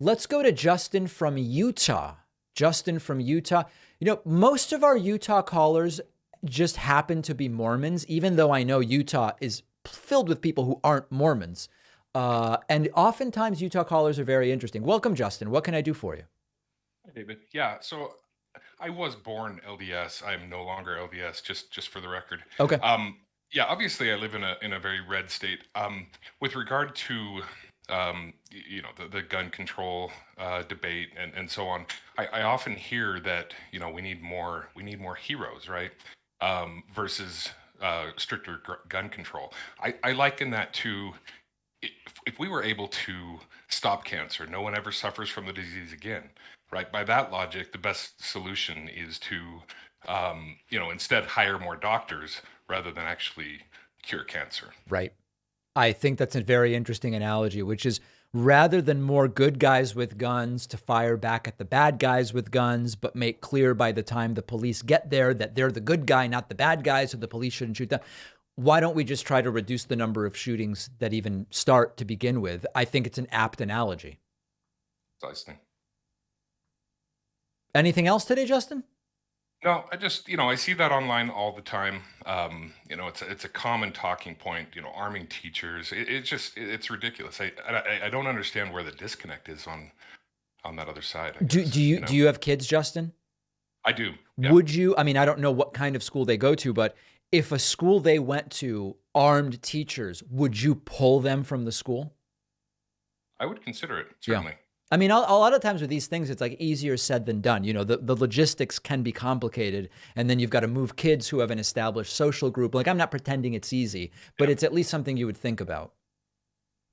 Let's go to Justin from Utah. Justin from Utah. Most of our Utah callers just happen to be Mormons, even though I know Utah is filled with people who aren't Mormons. And oftentimes Utah callers are very interesting. Welcome, Justin. What can I do for you? Hi, David. Yeah, so I was born LDS. I am no longer LDS, just for the record. Okay. Um, yeah, obviously I live in a very red state. With regard to the gun control debate and so on, I often hear that we need more heroes, right? Versus stricter gun control. I liken that to if we were able to stop cancer, no one ever suffers from the disease again, right? By that logic, the best solution is to, instead hire more doctors rather than actually cure cancer. Right. I think that's a very interesting analogy, which is rather than more good guys with guns to fire back at the bad guys with guns, but make clear by the time the police get there that they're the good guy, not the bad guy, so the police shouldn't shoot them. Why don't we just try to reduce the number of shootings that even start to begin with? I think it's an apt analogy. Precisely. Anything else today, Justin? No, I see that online all the time. It's a common talking point. Arming teachers. It's ridiculous. I don't understand where the disconnect is on that other side. I Do, guess do you do you have kids, Justin? I do. Yeah. Would you, I mean, I don't know what kind of school they go to, but if a school they went to armed teachers, would you pull them from the school? I would consider it Yeah. certainly. I mean, a lot of times with these things, it's like easier said than done. The logistics can be complicated. And then you've got to move kids who have an established social group. Like, I'm not pretending it's easy, but Yeah. it's at least something you would think about.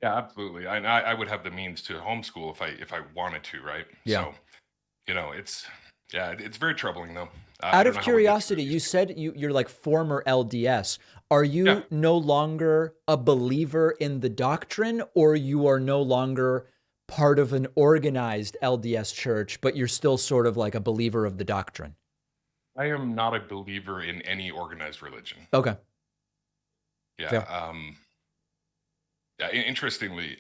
Yeah, absolutely. I would have the means to homeschool if I wanted to, right? Yeah. So, it's very troubling though. I Out don't of know how we get through curiosity, these you things. said you're like former LDS. Are Yeah, you no longer a believer in the doctrine, or you are no longer part of an organized LDS church, but you're still sort of like a believer of the doctrine? I am not a believer in any organized religion. Okay, Yeah. fair. Yeah. Interestingly,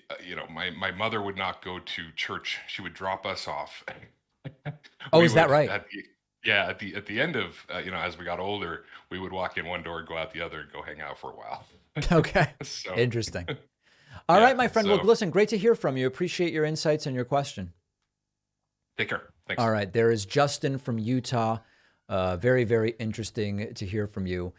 my mother would not go to church. She would drop us off. Oh, We is that would right? at the end of as we got older, we would walk in one door, go out the other, and go hang out for a while. Okay, So interesting. All yeah. right, my friend. Well, So listen, great to hear from you. Appreciate your insights and your question. take care. Thanks. All right, there is Justin from Utah. Very, very interesting to hear from you.